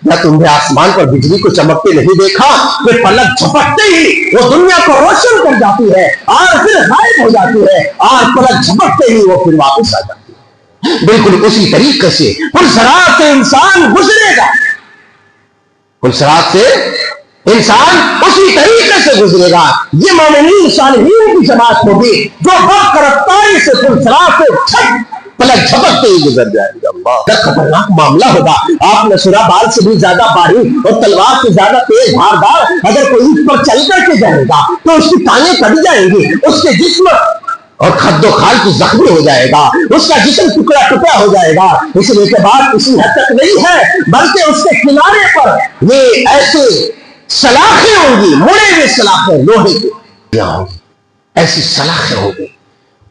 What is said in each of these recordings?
کیا تم نے آسمان پر بجلی کو چمکتے نہیں دیکھا کہ پلک جھپکتے ہی وہ دنیا کو روشن کر جاتی ہے اور پھر غائب ہو جاتی ہے اور پلک جھپکتے ہی وہ پھر واپس آ جاتی ہے. بالکل اسی طریقے سے پلسرات سے انسان گزرے گا. پلسرات سے انسان اسی طریقے سے گزرے گا. یہ مومنین صالحین کی جماعت ہوگی جو برق رفتاری سے پلسرات سے پلک جھپکتے ہی گزر جائے گا. اللہ خطرناک معاملہ ہوگا. آپ نے سورہ بال سے بھی زیادہ باریک اور تلوار سے زیادہ تیز دھاردار اگر کوئی اس پر چل کر کے جائے گا تو اس کی ٹانگیں کٹ جائیں گی, اس کے جسم اور خد و خال کی زخمی ہو جائے گا, اس کا جسم ٹکڑا ٹکڑا ہو جائے گا. اس لیے کہ بات اسی حد تک نہیں ہے بلکہ اس کے کنارے پر یہ ایسے سلاخیں ہوں گی, مڑے ہوئے سلاخیں لوہے کی ہوں گی, ایسی سلاخیں ہوں گی.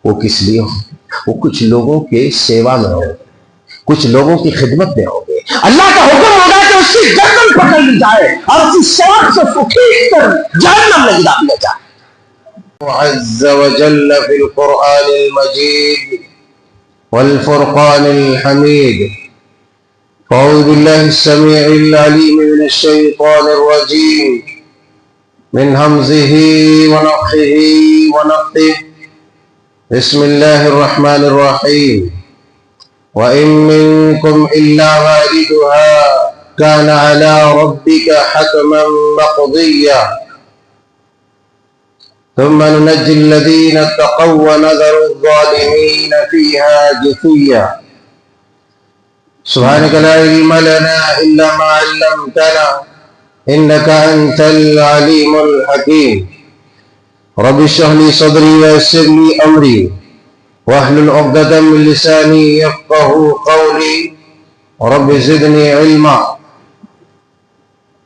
وہ کس لیے ہوں گی؟ وہ کچھ لوگوں کے سیوا میں ہوں گے, کچھ لوگوں کی خدمت میں ہوں گے. اللہ کا حکم ہوگا کہ اس کی گردن پکڑ لی جائے اور اسی سلاخ سے اس کو کھینچ کر جہنم میں گرا دیا جائے. عز وجل في القرآن المجيد والفرقان الحميد. أعوذ بالله السميع العليم من الشيطان الرجيم من همزه ونفخه ونفثه. بسم الله الرحمن الرحيم. وإن منكم إلا واردها كان على ربك حتما مقضيا ثم ننجي الذين اتقوا ونذر الظالمين فيها جثيا. سبحانك لا علم لنا إلا ما علمتنا إنك أنت العليم الحكيم. رب اشرح لي صدري ويسر لي أمري واحلل عقدة من لساني يفقهوا قولي. رب زدني علما.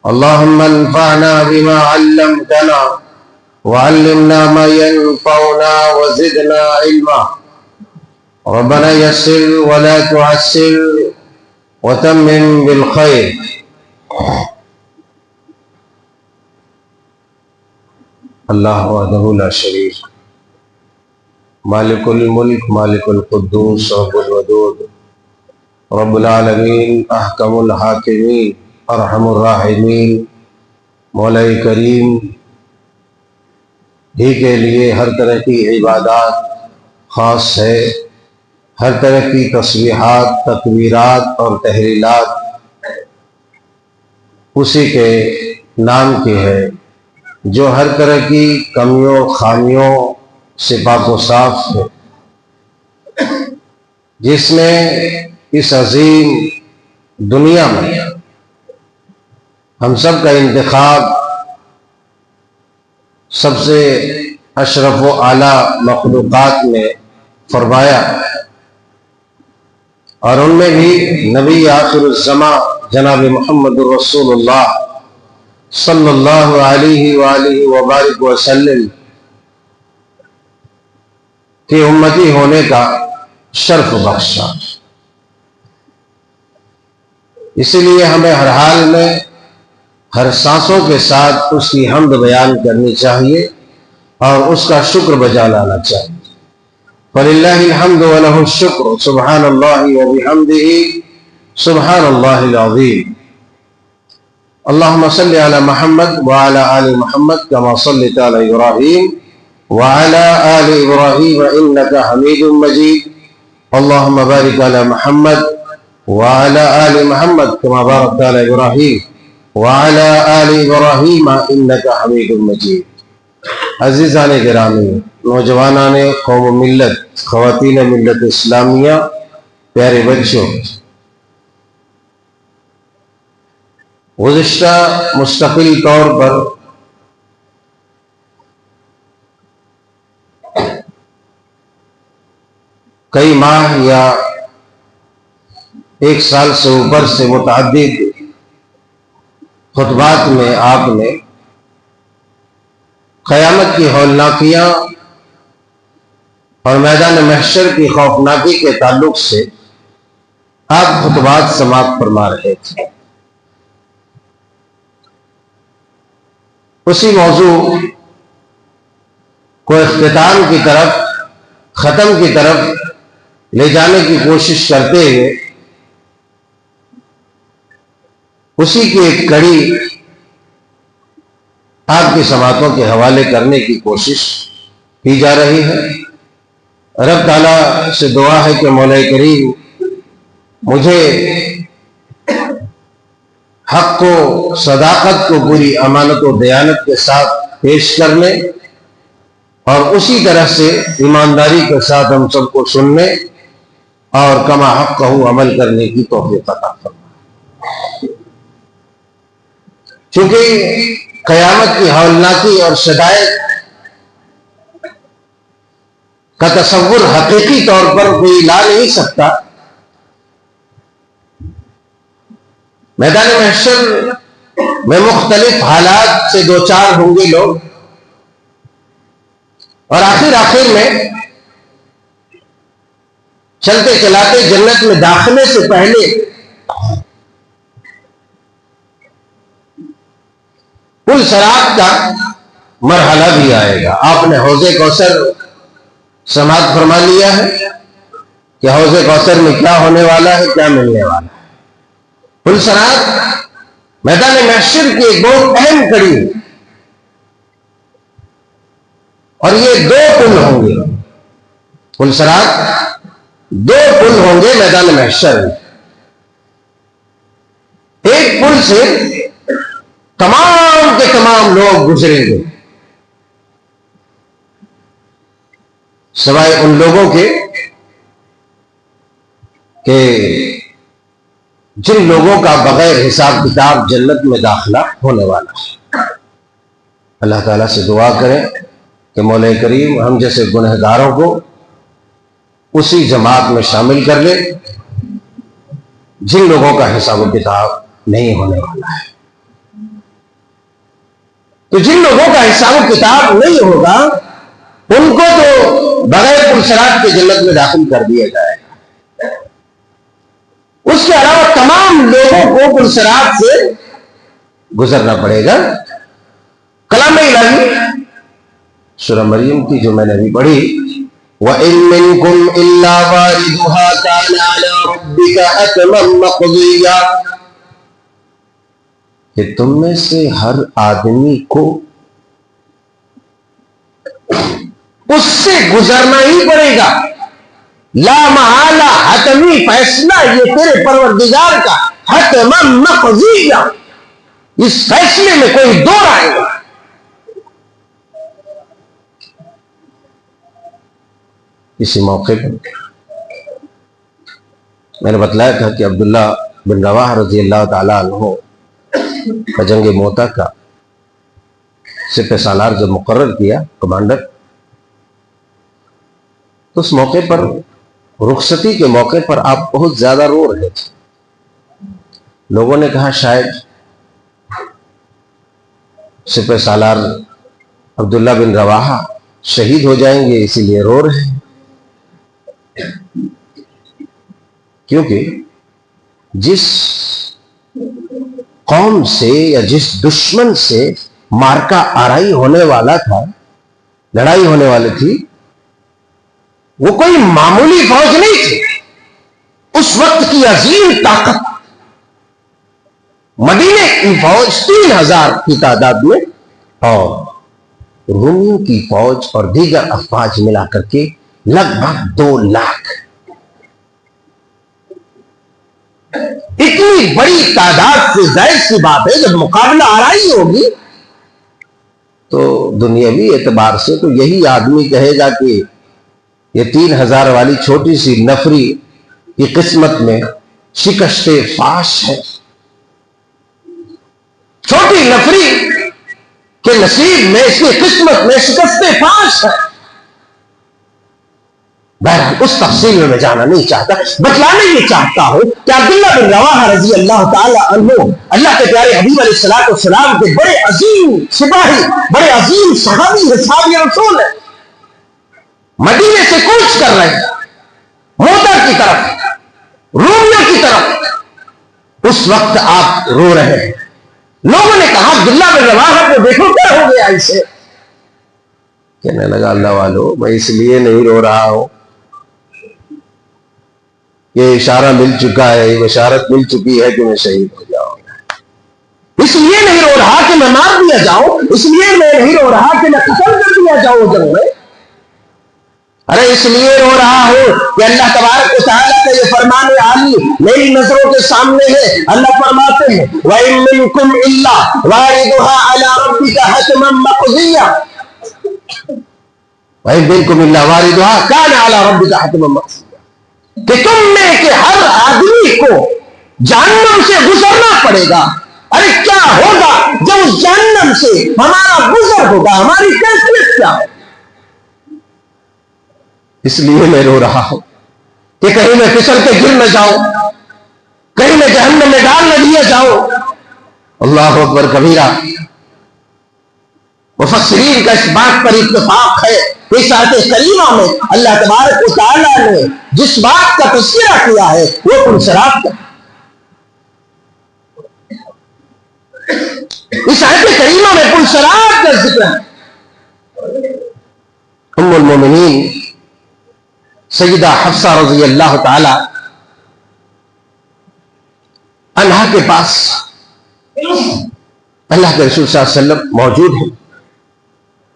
اللهم انفعنا بما علمتنا وعلمنا ما ينفعنا وزدنا علما. ربنا يسر ولا تعسر وتمم بالخير. اللہ وحدہ لا شریک مالک الملک مالک القدوس رب الودود رب العالمین احکم الحاکمین ارحم الراحمین. مولا کریم ہی کے لیے ہر طرح کی عبادات خاص ہے, ہر طرح کی تسبیحات, تکبیرات اور تحلیلات اسی کے نام کی ہے جو ہر طرح کی کمیوں خامیوں سے پاک و صاف ہے, جس نے اس عظیم دنیا میں ہم سب کا انتخاب سب سے اشرف و اعلیٰ مخلوقات میں فرمایا, اور ان میں بھی نبی آخر الزماں جناب محمد رسول اللہ صلی اللہ علیہ وآلہ وبارک وسلم کی امتی ہونے کا شرف بخشا. اسی لیے ہمیں ہر حال میں ہر سانسوں کے ساتھ اس کی حمد بیان کرنی چاہیے اور اس کا شکر بجا لانا چاہیے. فَلِلَّهِ الْحَمْدُ وَلَهُ الشُّكْرُ سُبْحَانَ اللَّهِ وَبِحَمْدِهِ سُبْحَانَ اللَّهِ الْعَظِيمِ. اللهم صل على محمد وعلى آل محمد كما صليت على إبراهيم وعلى آل إبراهيم إنك حميد مجيد. اللهم بارك على محمد وعلى آل محمد كما باركت على إبراهيم وعلى آل إبراهيم إنك حميد مجيد. عزیزان گرامی, نوجوانان قوم و ملت, خواتین ملت اسلامیہ, پیارے بچوں, گزشتہ مستقل طور پر کئی ماہ یا ایک سال سے اوپر سے متعدد خطبات میں آپ نے قیامت کی ہولناکیاں اور میدان محشر کی خوفناکی کے تعلق سے آپ خطبات سماعت فرما رہے تھے. اسی موضوع کو اختتام کی طرف, ختم کی طرف لے جانے کی کوشش کرتے ہوئے اسی کی ایک کڑی آپ کی سماعتوں کے حوالے کرنے کی کوشش کی جا رہی ہے۔ رب تعالیٰ سے دعا ہے کہ مولا کریم مجھے حق کو، صداقت کو پوری امانت و دیانت کے ساتھ پیش کرنے اور اسی طرح سے ایمانداری کے ساتھ ہم سب کو سننے اور کما حق کہو عمل کرنے کی توفیق عطا فرمائے۔ چونکہ قیامت کی ہولناکی اور شدائد کا تصور حقیقی طور پر کوئی لا نہیں سکتا، میدان محشر میں مختلف حالات سے دوچار ہوں گے لوگ، اور آخر میں چلتے چلاتے جنت میں داخلے سے پہلے پل صراط کا مرحلہ بھی آئے گا۔ آپ نے حوض کوثر سماعت فرما لیا ہے کہ حوض کوثر میں کیا ہونے والا ہے، کیا ملنے والا ہے۔ پل صراط میدان محشر کی ایک بہت اہم کڑی ہے، اور یہ دو پل ہوں گے۔ پل صراط دو پل ہوں گے میدان محشر میں۔ ایک پل سے تمام کے تمام لوگ گزریں گے، سوائے ان لوگوں کے کہ جن لوگوں کا بغیر حساب کتاب جنت میں داخلہ ہونے والا ہے۔ اللہ تعالیٰ سے دعا کریں کہ مولا کریم ہم جیسے گنہگاروں کو اسی جماعت میں شامل کر لے جن لوگوں کا حساب و کتاب نہیں ہونے والا ہے۔ تو جن لوگوں کا حساب و کتاب نہیں ہوگا ان کو تو بغیر پل صراط کے جنت میں داخل کر دیا جائے گا، اس کے علاوہ تمام لوگوں کو پل صراط سے گزرنا پڑے گا۔ کلام الہی سورہ مریم کی جو میں نے ابھی پڑھی، وَإِن مِّنكُمْ إِلَّا وَارِدُهَا كَانَ عَلَىٰ رَبِّكَ حَتْمًا مَّقْضِيًّا، کہ تم میں سے ہر آدمی کو اس سے گزرنا ہی پڑے گا، لا محالہ، حتمی فیصلہ یہ تیرے پروردگار کا، حتما مقضیہ، اس فیصلے میں کوئی دو رائے گا۔ اسی موقع پر میں نے بتلایا تھا کہ عبداللہ بن رواحہ رضی اللہ تعالیٰ عنہ کا جنگ موتا کا سپہ سالار جب مقرر کیا کمانڈر، تو اس موقع پر رخصتی کے موقع پر آپ بہت زیادہ رو رہے تھے۔ لوگوں نے کہا شاید سپہ سالار عبداللہ بن رواحہ شہید ہو جائیں گے اسی لیے رو رہے ہیں، کیونکہ جس قوم سے یا جس دشمن سے مارکا آرائی ہونے والا تھا، لڑائی ہونے والی تھی، وہ کوئی معمولی فوج نہیں تھی۔ اس وقت کی عظیم طاقت مدینے کی فوج 3000 کی تعداد میں اور رومیوں کی فوج اور دیگر افواج ملا کر کے لگ بھگ 2 لاکھ۔ اتنی بڑی تعداد سے ظاہر سی بات ہے جب مقابلہ آرائی ہوگی تو دنیاوی اعتبار سے تو یہی آدمی کہے گا کہ یہ 3000 والی چھوٹی سی نفری کی قسمت میں شکست فاش ہے، چھوٹی نفری کے نصیب میں، اس کی قسمت میں شکست فاش ہے۔ بہرحال اس تفصیل میں جانا نہیں چاہتا، بتلانا یہ چاہتا ہوں کہ عبداللہ بن رواحہ رضی اللہ تعالی عنہ اللہ کے پیارے حبیب علیہ السلام کے بڑے عظیم سپاہی، بڑے عظیم صحابی صحابی رسول ہیں، مدینے سے کوچ کر رہے ہیں موتا کی طرف، رومیوں کی طرف۔ اس وقت آپ رو رہے ہیں۔ لوگوں نے کہا عبداللہ بن رواحہ کو دیکھو کیا ہو گیا اسے؟ کہنے لگا اللہ والو میں اس لیے نہیں رو رہا ہوں، یہ اشارہ مل چکا ہے، یہ بشارت مل چکی ہے کہ میں شہید ہو جاؤں گا۔ اس لیے نہیں رو رہا کہ میں مار دیا جاؤں، اس لیے میں نہیں رو رہا کہ میں قتل کر دیا جاؤں جنگ میں، ارے اس لیے رو رہا ہوں کہ اللہ تبارک و تعالیٰ کا یہ فرمان عالی میری نظروں کے سامنے ہے۔ اللہ فرماتے ہیں وَإِن مِّنكُمْ إِلَّا وَارِدُهَا عَلَىٰ رَبِّكَ حَتْمًا مَّقْضِيًّا وَإِن مِّنكُمْ إِلَّا وَارِدُهَا كَانَ عَلَىٰ رَبِّكَ حَتْمًا مَّقْضِيًّا کہ تم میں کہ ہر آدمی کو جہنم سے گزرنا پڑے گا۔ ارے کیا ہوگا جب اس جہنم سے ہمارا گزر ہوگا، ہماری کیفیت کیا ہے؟ اس لیے میں رو رہا ہوں کہ کہیں میں پھسل کے گر نہ جاؤں، کہیں میں جہنم میں ڈال نہ دیا جاؤں۔ اللہ اکبر کبیرہ۔ مفسرین کا اس بات پر اتفاق ہے کہ اس آیت کریمہ میں اللہ تبارک و تعالیٰ نے جس بات کا تذکرہ کیا ہے وہ پلسرات کا، اس آیت کریمہ میں پلسرات کا ذکر ہے۔ ام المومنین سیدہ حفصہ رضی اللہ تعالی عنہا کے پاس اللہ کے رسول صلی اللہ علیہ وسلم موجود ہیں۔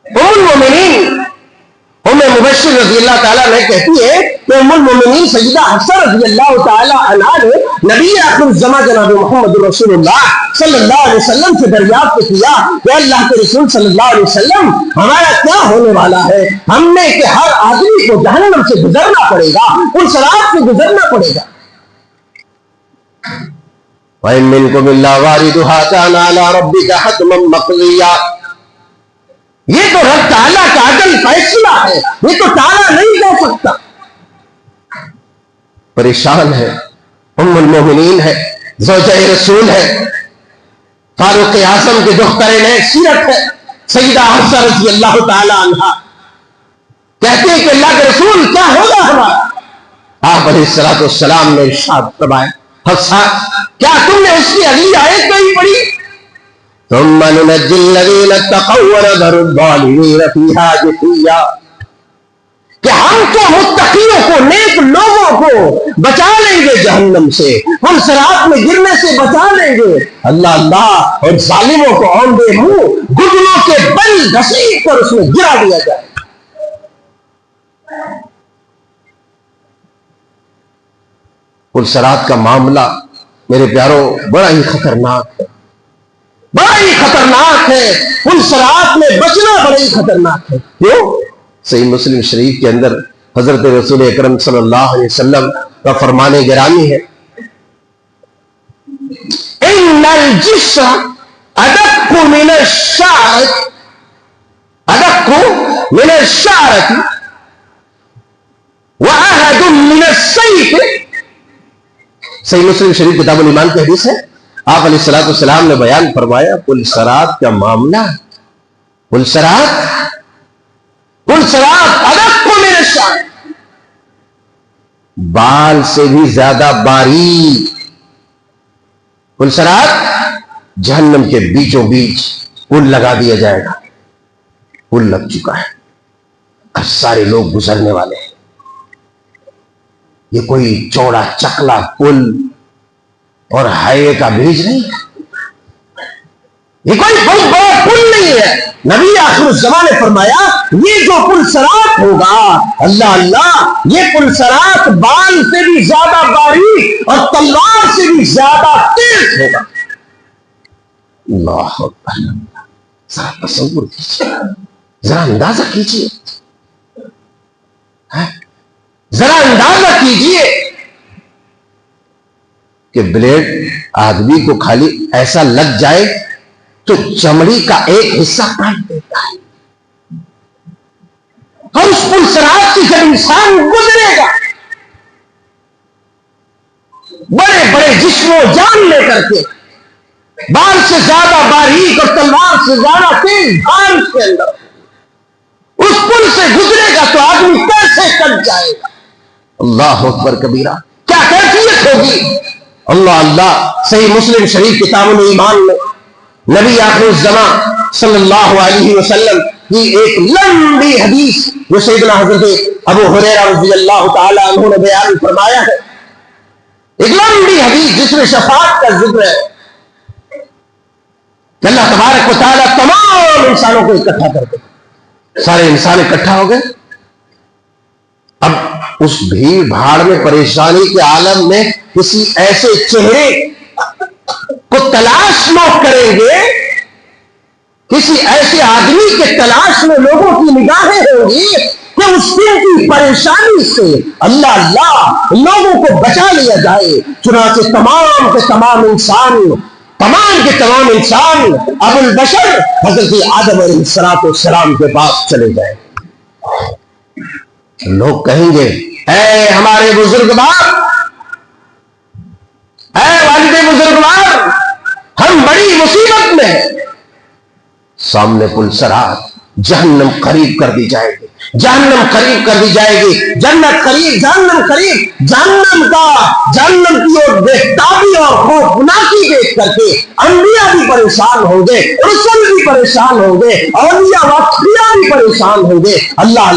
ام المومنین ام مبشر رضی اللہ تعالیٰ نے کہتی ہے کہ ام المومنین سیدہ حفصہ رضی اللہ تعالیٰ عنہا نے نبی آخر الزماں جناب محمد رسول اللہ صلی اللہ علیہ وسلم سے دریافت کیا کہ اللہ کے رسول صلی اللہ علیہ وسلم ہمارا کیا ہونے والا ہے؟ ہم نے کہ ہر آدمی کو جہنم سے گزرنا پڑے گا، ان صراط سے گزرنا پڑے گا۔ وَإِن مِّنكُمْ إِلَّا وَارِدُهَا كَانَ عَلَىٰ رَبِّكَ حَتْمًا مَّقْضِيًّا یہ تو رب تعالیٰ کا عدل فیصلہ ہے، یہ تو تعالیٰ نہیں کہہ سکتا۔ پریشان ہے، ام المومنین ہے، زوجہ رسول ہے، فاروق اعظم کے دختر نیک سیرت ہے، سیدہ حفصہ رضی اللہ تعالی عنہا کہتے ہیں کہ اللہ کے رسول کیا ہوگا ہمارا؟ آپ علیہ الصلوۃ والسلام نے ارشاد فرمایا حفصہ کیا تم نے اس کی اگلی آیت نہیں پڑھی؟ ثم ننجي الذين اتقوا ونذر الظالمين فيها جثيا کہ ہم تو متقیوں کو، نیک لوگوں کو بچا لیں گے جہنم سے، ہم صراط میں گرنے سے بچا لیں گے۔ اللہ اللہ، اور ظالموں کو اوندے منہ گھٹنوں کے بل گھسیٹ کر اس میں گرا دیا جائے۔ پلسرات کا معاملہ میرے پیاروں بڑا ہی خطرناک ہے، بڑا ہی خطرناک ہے۔ پلسرات میں بچنا بڑا ہی خطرناک ہے۔ کیوں؟ صحیح مسلم شریف کے اندر حضرت رسول اکرم صلی اللہ علیہ وسلم کا فرمان گرامی ہے ان الجسر ادق من الشعرۃ واحد من السیف۔ صحیح مسلم شریف کتاب الایمان کی حدیث ہے، آپ علیہ الصلوۃ والسلام نے بیان فرمایا پلسرات کا معاملہ، پلسرات ادق من الشعر، بال سے بھی زیادہ باریک۔ پلسرات جہنم کے بیچوں بیچ پل لگا دیا جائے گا، پل لگ چکا ہے، اب سارے لوگ گزرنے والے ہیں۔ یہ کوئی چوڑا چکلا پل اور ہائی وے کا برج نہیں ہے، یہ کوئی بہت بڑا پل نہیں ہے۔ نبی آخر الزمان نے فرمایا یہ جو پلسرات ہوگا، اللہ اللہ، یہ پلسرات بال سے بھی زیادہ باریک اور تلوار سے بھی زیادہ تیز ہوگا۔ اللہ اکبر، ذرا تصور کیجیے، ذرا اندازہ کیجیے، ذرا اندازہ کیجیے کہ بلیڈ آدمی کو خالی ایسا لگ جائے تو چمڑی کا ایک حصہ کاٹ دیتا ہے، اور اس پلسرات سے جب انسان گزرے گا بڑے بڑے جسم و جان لے کر کے، بال سے زیادہ باریک اور تلوار سے زیادہ تیز بال کے اندر اس پل سے گزرے گا تو آدمی کیسے کٹ جائے گا؟ اللہ اکبر کبیرہ، کیا کیفیت ہوگی؟ اللہ اللہ۔ صحیح مسلم شریف کتاب الایمان میں نبی آخر الزمان صلی اللہ علیہ وسلم کی ایک لمبی حدیث جو سیدنا حضرت ابو ہریرہ رضی اللہ تعالی عنہ نے بیان فرمایا ہے، ایک لمبی حدیث جس میں شفاعت کا ذکر ہے۔ کہ اللہ تبارک و تعالیٰ تمام انسانوں کو اکٹھا کر دے. سارے انسان اکٹھا ہو گئے. اب اس بھیڑ بھاڑ میں پریشانی کے عالم میں کسی ایسے چہرے کو تلاش لوگ کریں گے, کسی ایسے آدمی کے تلاش میں لوگوں کی نگاہیں ہوں گی کہ اس دن کی پریشانی سے اللہ لوگوں کو بچا لیا جائے. چنانچہ تمام کے تمام انسان ابو البشر حضرت آدم علیہ السلام کے پاس چلے جائیں. لوگ کہیں گے اے ہمارے بزرگ باپ, اے والد بزرگوار, ہم بڑی مصیبت میں ہیں. سامنے پل سرات, جہنم قریب کر دی جائے گی, جہنم قریب کر دی جائے گی, جنت قریب, جہنم قریب. جہنم کی اور بےتابی اور خوفناکی دیکھ کر کے انبیاء بھی پریشان ہوں گے, رسول بھی پریشان ہوں گے, اولیاء واقعیاء بھی پریشان ہوں گے. اللہ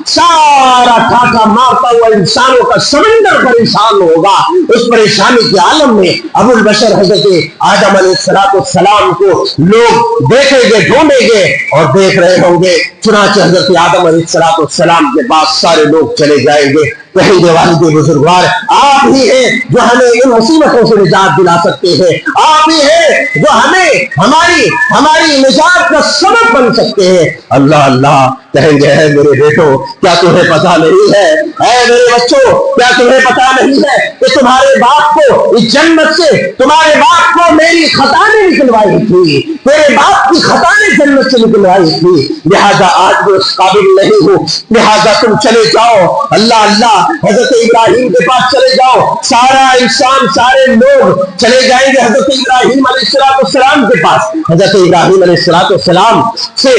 سارا ٹھاٹا مارتا ہوا انسانوں کا سمندر پریشان ہوگا. اس پریشانی کے عالم میں ابو البشر حضرت آدم علیہ السلام کو لوگ دیکھیں گے, ڈھونڈیں گے اور دیکھ رہے ہوں گے. چنانچہ حضرت آدم علیہ السلام کے پاس سارے لوگ چلے جائیں گے. کہیں گے والد بزرگوار, آپ ہی ہیں جو ہمیں ان مصیبتوں سے نجات دلا سکتے ہیں, آپ ہی ہیں جو ہمیں ہماری نجات کا سبب بن سکتے ہیں. اللہ کہیں گے اے میرے بیٹو, کیا تمہیں پتا نہیں ہے, اے میرے بچوں کیا تمہیں پتا نہیں ہے کہ تمہارے باپ کو اس جنت سے, تمہارے باپ کو میری خطا نے نکلوائی تھی, تیرے باپ کی خطا نے جنت سے نکلوائی تھی, لہذا آج میں اس قابل نہیں ہوں, لہذا تم چلے جاؤ. اللہ حضرت ابراہیم کے پاس چلے جاؤ. سارا انسان, سارے لوگ چلے جائیں گے حضرت ابراہیم علیہ السلام کے پاس. حضرت ابراہیم علیہ السلام سے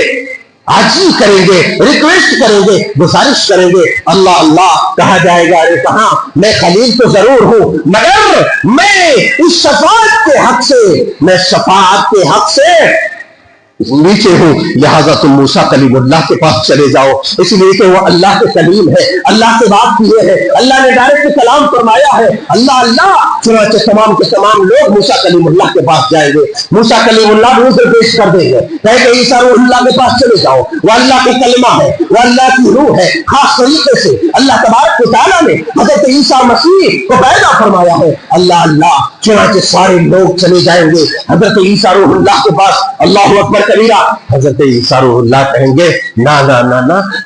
عاجزی کریں گے, ریکویسٹ کریں گے, گزارش کریں گے. اللہ کہا جائے گا, ارے کہاں, میں خلیل تو ضرور ہوں مگر میں اس شفاعت کے حق سے نیچے ہوں, لہذا تم موسیٰ کلیم اللہ کے پاس چلے جاؤ. اس لیے کہ وہ اللہ کے کلیم ہے, اللہ سے بات کیے ہیں, اللہ نے ڈائریکٹ کلام فرمایا ہے. اللہ چنانچہ تمام کے تمام لوگ موسیٰ کلیم اللہ کے پاس جائیں گے. موسیٰ کلیم اللہ بھی اسے پیش کر دیں گے, کہیں کہ عیسیٰ روح اللہ کے پاس چلے جاؤ, وہ اللہ کا کلمہ ہے, وہ اللہ کی روح ہے. خاص طریقے سے اللہ تبارک و تعالیٰ نے حضرت عیسیٰ مسیح کو پیدا فرمایا ہے. اللہ چنانچہ سارے لوگ چلے جائیں گے حضرت عیسیٰ روح اللہ کے پاس. اللہ اکبر کبیرہ. حضرت عیسیٰ روح اللہ کہیں گے نا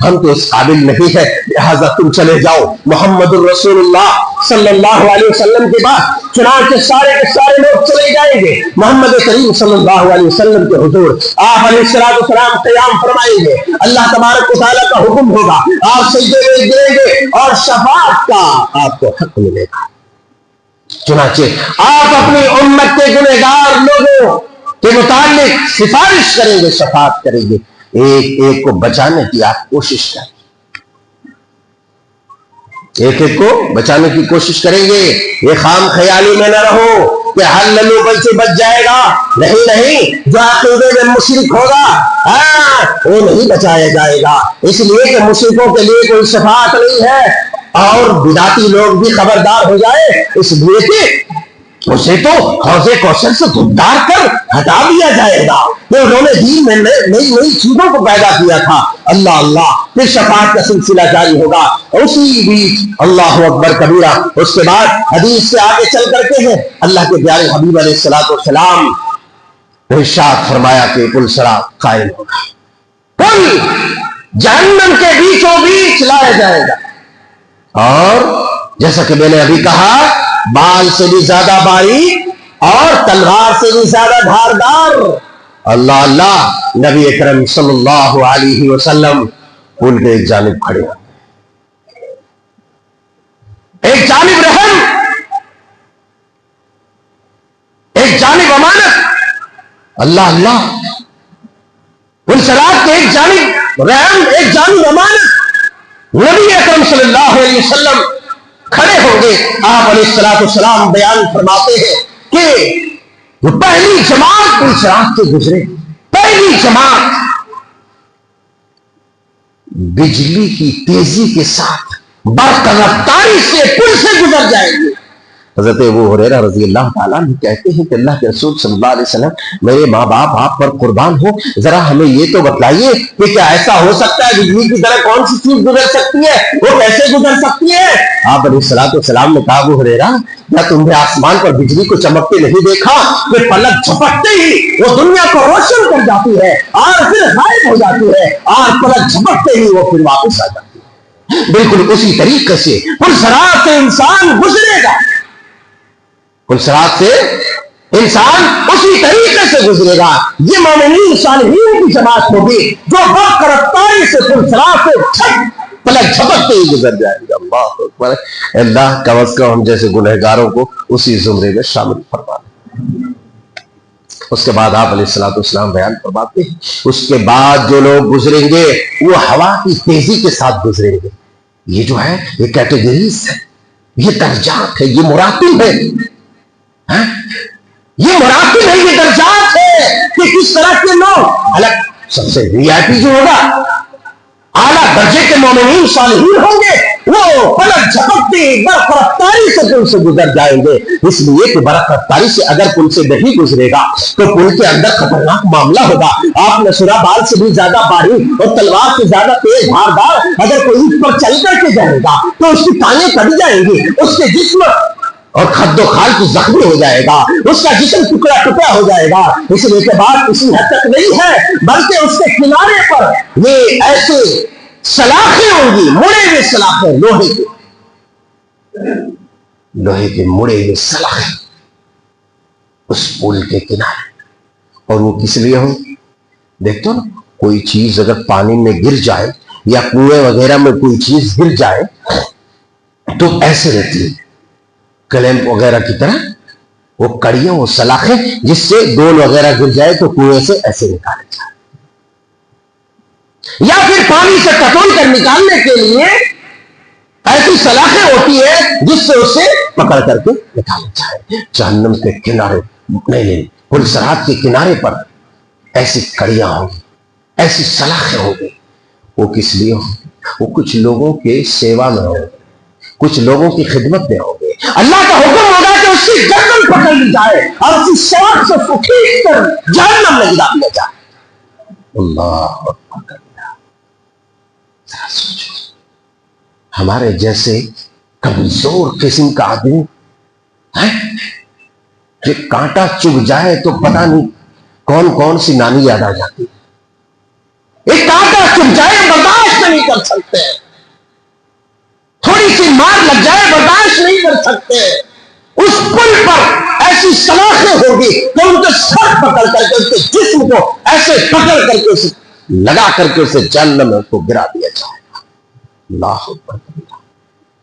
ہم تو اس قابل نہیں ہے, لہذا تم چلے جاؤ محمد الرسول اللہ صلی اللہ علیہ وسلم کے بعد. چنانچہ سارے کے سارے لوگ چلے جائیں گے محمد کریم صلی اللہ علیہ وسلم کے حضور. آپ علیہ السلام قیام فرمائیں گے, اللہ تبارک و تعالیٰ کا حکم ہوگا, آپ سجدے میں گریں گے اور شفاعت کا آپ کو حق ملے گا. چنانچہ آپ اپنی امت کے گنہگار لوگوں کے متعلق سفارش کریں گے, شفاعت کریں گے, ایک کو بچانے کی آپ کوشش کریں گے, ایک کو بچانے کی کوشش کریں گے. یہ خام خیالی میں نہ رہو کہ ہر للو بل سے بچ جائے گا. نہیں, جو عقیدے میں مشرک ہوگا وہ نہیں بچایا جائے گا. اس لیے کہ مشرکوں کے لیے کوئی شفاعت نہیں ہے, اور بدعتی لوگ بھی خبردار ہو جائے, اس لیے کہ اسے تو حوض کوثر سے دھدار کر ہٹا دیا جائے گا کہ انہوں نے دین میں نئی چیزوں کو پیدا کیا تھا. اللہ پھر شفاعت کا سلسلہ جاری ہوگا. اسی بیچ اللہ اکبر کبیرہ. اس کے بعد حدیث سے آگے چل کر کے ہیں اللہ کے پیارے حبیب علیہ السلام نے ارشاد فرمایا کہ پل صراط قائم ہوگا, پل جہنم کے بیچوں بیچ لایا جائے گا, اور جیسا کہ میں نے ابھی کہا بال سے بھی زیادہ باریک اور تلوار سے بھی زیادہ دھاردار. اللہ نبی اکرم صلی اللہ علیہ وسلم پل کے ایک جانب کھڑے ہیں, ایک جانب رحم, ایک جانب امانت. اللہ پل صراط کے ایک جانب رحم, ایک جانب امانت. نبی اکرم صلی اللہ علیہ وسلم کھڑے ہوں گے. آپ علیہ السلام بیان فرماتے ہیں کہ جو پہلی جماعت پل صراط سے گزرے, پہلی جماعت بجلی کی تیزی کے ساتھ برق رفتاری سے پل سے گزر جائے گی. حضرت ابو ہریرہ رضی اللہ تعالیٰ عنہ کہتے ہیں کہ اللہ کے رسول صلی اللہ علیہ وسلم میرے ماں باپ آپ پر قربان ہو، ذرا ہمیں یہ تو بتلائیے کہ کیا ایسا ہو سکتا ہے بجلی کی طرح کون سی چیز گزر سکتی ہے، وہ کیسے گزر سکتی ہے؟ آپ علیہ الصلوۃ والسلام نے کہا ابو ہریرہ کیا تم نے آسمان پر بجلی کو چمکتے نہیں دیکھا کہ پلک جھپکتے ہی وہ دنیا کو روشن کر جاتی ہے اور پھر غائب ہو جاتی ہے اور پلک جھپکتے ہی وہ پھر واپس آ جاتی ہے۔ بالکل اسی طریقے سے پلسرات سے انسان گزرے گا، پلسرات سے انسان اسی طریقے سے گزرے گا۔ یہ مومنین صالحین کی جماعت ہوگی جو برق رفتاری سے پلسرات سے پلک جھپکتے ہی گزر جائے گا۔ اللہ اکبر، اللہ کم از کم ہم جیسے گنہگاروں کو اسی زمرے میں شامل فرما دے۔ اس کے بعد آپ علیہ الصلوۃ والسلام بیان فرماتے ہیں اس کے بعد جو لوگ گزریں گے وہ ہوا کی تیزی کے ساتھ گزریں گے۔ یہ جو ہے یہ کیٹیگریز ہے، یہ درجات ہے، یہ مراتب ہے، یہ مراتب ہے، یہ درجات ہے کہ کس طرح کے لوگ الگ سب سے وی آئی پی جو ہوگا اعلیٰ درجے کے مومنین صالحین ہوں گے وہ پلک جھپکتے برق رفتاری سے پل سے گزر جائیں گے، اس لیے کہ برق رفتاری سے اگر پل سے نہیں گزرے گا تو پل کے اندر خطرناک معاملہ ہوگا۔ آپ نے سنا بال سے بھی زیادہ باریک اور تلوار سے زیادہ تیز دھاردار اگر کوئی اس پر چل کر کے جائے گا تو اس کی ٹانگیں کٹ جائیں گی، اس کے جسم اور خد و خال کی زخمی ہو جائے گا، اس کا جسم ٹکڑا ٹکڑا ہو جائے گا۔ اس لیے کہ بات کسی حد تک نہیں ہے بلکہ اس کے کنارے پر یہ ایسے سلاخیں ہوں گی، مڑے ہوئے سلاخیں، لوہے کے مڑے ہوئے سلاخیں اس پل کے کنارے، اور وہ کس لیے ہوں؟ دیکھتے ہو نا، کوئی چیز اگر پانی میں گر جائے یا کنویں وغیرہ میں کوئی چیز گر جائے تو ایسے رہتی ہے کلیمپ وغیرہ کی طرح، وہ کڑیاں، وہ سلاخیں جس سے ڈول وغیرہ گر جائے تو کنویں سے ایسے نکالے جائے، یا پھر پانی سے ٹٹول کر نکالنے کے لیے ایسی سلاخیں ہوتی ہے جس سے اسے پکڑ کر کے نکالا جائے۔ جہنم کے کنارے نہیں پلسرات کے کنارے پر ایسی کڑیاں ہوں گی، ایسی سلاخیں ہوں گی، وہ کس لیے ہوں گی؟ وہ کچھ لوگوں کے سیوا میں ہوں گے، کچھ لوگوں کی خدمت میں ہوں گے۔ اللہ کا حکم ہوگا کہ اس کی گردن پکڑ لی جائے اور اسی سواب سے کھینچ کر جہنم میں گرا دیا جائے۔ اللہ اکبر، ذرا سوچو، ہمارے جیسے کمزور قسم کا آدمی کہ کانٹا چگ جائے تو پتہ نہیں کون کون سی نانی یاد آ جاتی، ایک کانٹا چگ جائے برداشت نہیں کر سکتے، تھوڑی سی مار لگ جائے برداشت نہیں کر سکتے۔ اس پل پر ایسی سلاخیں ہوگی کہ ان کے سر پکڑ کر کے، ان کے جسم کو ایسے پکڑ کر کے اسے لگا کر کے اسے جہنم میں کو گرا دیا جائے گا۔ اللہ اکبر،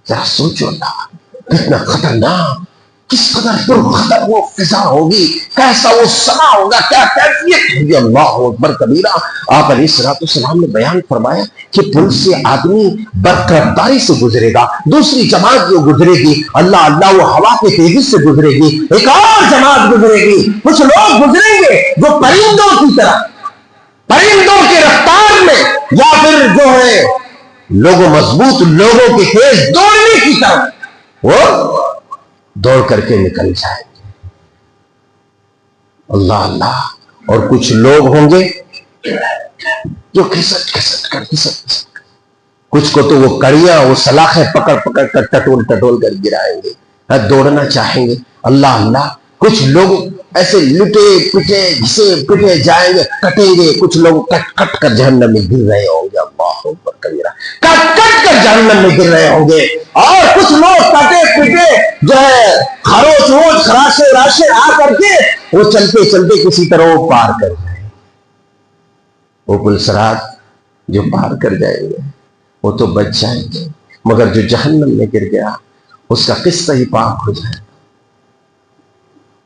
ذرا سوچو اللہ کتنا خطرناک، کس قدر پرخطر وہ فضا ہوگی، کیسا وہ سما ہوگا، کیا کیفیت ہوگی۔ اللہ اکبر کبیرہ۔ آپ علیہ الصلوۃ والسلام نے بیان فرمایا کہ پل سے آدمی برق رفتاری سے گزرے گا، دوسری جماعت جو گزرے گی اللہ اللہ وہ ہوا کی تیزی سے گزرے گی، ایک اور جماعت گزرے گی، کچھ لوگ گزریں گے جو پرندوں کی طرح، پرندوں کی رفتار میں، یا پھر جو ہے لوگوں مضبوط لوگوں کے تیز دوڑنے کی طرح وہ دوڑ کر کے نکل جائے گے۔ اللہ اللہ۔ اور کچھ لوگ ہوں گے جو کھسٹ کھسٹ کر کچھ کو تو وہ کڑیاں، وہ سلاخیں پکڑ پکڑ کر ٹٹول ٹٹول کر گرائیں گے، دوڑنا چاہیں گے۔ اللہ اللہ۔ کچھ لوگ ایسے لٹے پٹے گھسے پٹے جائیں گے، کٹیں گے، کچھ لوگ کٹ کٹ کر جہنم میں گر رہے ہوں گے۔ اللہ اکبر کبیرہ، کٹ کٹ کر جہنم میں گر رہے ہوں گے۔ اور کچھ لوگ کٹے پٹے جو ہے خروش روش خراشے راشے آ کر کے وہ چلتے چلتے کسی طرح وہ پار کر جائیں، وہ پلسرات جو پار کر جائیں گے وہ تو بچ جائیں گے، مگر جو جہنم میں گر گیا اس کا قصہ ہی پاک ہو جائے،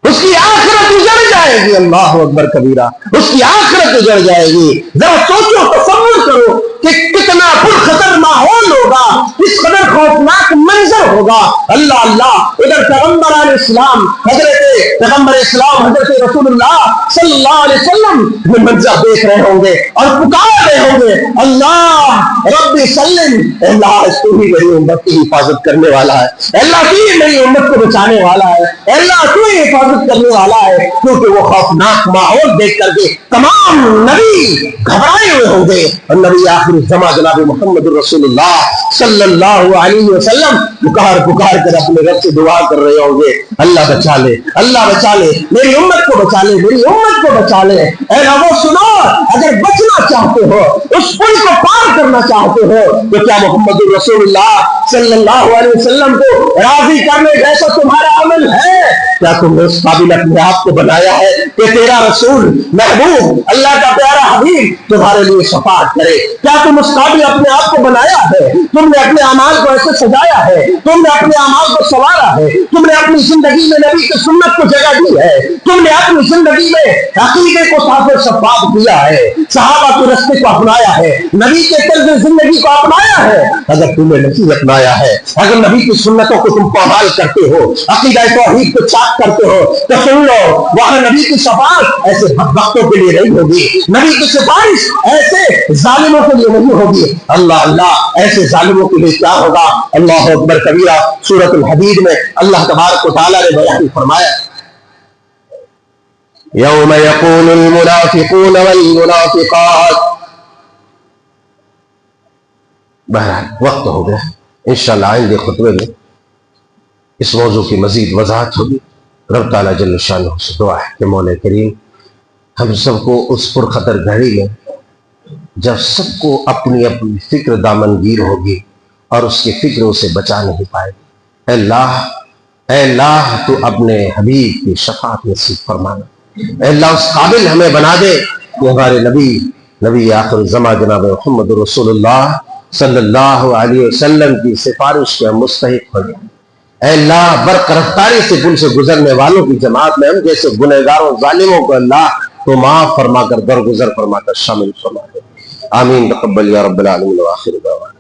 اس کی آخرت اجڑ جائے گی۔ اللہ اکبر کبیرہ، اس کی آخرت اجڑ جائے گی۔ ذرا سوچو، تصور کرو کہ کتنا پرخطر ماحول ہوگا، کس قدر خوفناک منظر ہوگا۔ اللہ اللہ، ادھر پیغمبران اسلام پیغمبر اسلام حضرت رسول اللہ صلی اللہ علیہ وسلم منظر دیکھ رہے ہوں گے اور پکار رہے ہوں گے، اللہ ربی سلم، اللہ تو ہی میری امت کی حفاظت کرنے والا ہے، اللہ تو ہی میری امت کو بچانے والا ہے، اللہ تو ہی حفاظت کرنے والا ہے۔ کیونکہ وہ خوفناک ماحول دیکھ کر کے تمام نبی گھبرائے ہوئے ہوں گے، اور نبی آخر الزمان جناب محمد رسول اللہ صلی اللہ علیہ وسلم پکار کر اپنے رب سے دعا کر رہے ہوں گے، اللہ بچا لے، اللہ بچا لے، میری امت کو بچا لے، میری امت کو بچا لے۔ اے رب سنو، اگر بچنا چاہتے ہو، اس پل کو پار کرنا چاہتے ہو، تو کیا محمد رسول اللہ صلی اللہ علیہ وسلم کو راضی کرنے جیسا تمہارا عمل ہے؟ کیا تم نے اس قابل اپنے آپ کو بنایا ہے کہ تیرا رسول محبوب اللہ کا پیارا حبیب تمہارے لیے شفاعت کرے؟ کیا تم اس قابل اپنے آپ کو بنایا ہے؟ تم نے اپنے اعمال کو ایسے سجایا ہے، تم نے اپنے اعمال کو سنوارا ہے، تم نے اپنی زندگی میں نبی کی سنت کو جگہ دی ہے، تم نے اپنی زندگی میں عقیدے کو صاف و شفاف کیا ہے، صحابہ کے راستے کو اپنایا ہے، نبی کے طرز زندگی کو اپنایا ہے۔ اگر تم نے نہیں اپنایا ہے، اگر نبی کی سنتوں کو تم پامال کرتے ہو، عقیدہ توحید کو چاک کرتے ہو، تو سن لو، وہاں نبی کی شفاعت ایسے بدبختوں کے لیے نہیں ہوگی، نبی کی سفارش ایسے ظالموں کے لیے نہیں ہوگی۔ اللہ اللہ، ایسے ظالموں کے لیے کیا ہوگا؟ اللہ اکبر کبیرہ، سورۃ الحدید میں اللہ تبارک و تعالیٰ نے بیان فرمایا، یوم یقول المنافقون والمنافقات۔ بہرحال وقت ہو گیا، انشاءاللہ آئندے خطبے میں اس موضوع کی مزید وضاحت ہوگی۔ رب تعالیٰ جل شانہ سے دعا ہے کہ مولا کریم ہم سب کو اس پرخطر گھڑی میں جب سب کو اپنی اپنی فکر دامنگیر ہوگی اور اس کی فکر اسے بچا نہیں پائے گی، اے اللہ تو اپنے حبیب کی شفاعت نصیب فرمانا، اے اللہ اس قابل ہمیں بنا دے کہ ہمارے نبی آخر الزمان جناب محمد رسول اللہ صلی اللہ علیہ وسلم کی سفارش کے ہم مستحق ہو جائیں۔ اے اللہ برق رفتاری سے پل سے گزرنے والوں کی جماعت میں ہم جیسے گنہگاروں ظالموں کو اللہ تو معاف فرما کر درگزر فرما کر شامل فرما دے۔ آمین تقبل یا رب العالمین وآخر دعوانا۔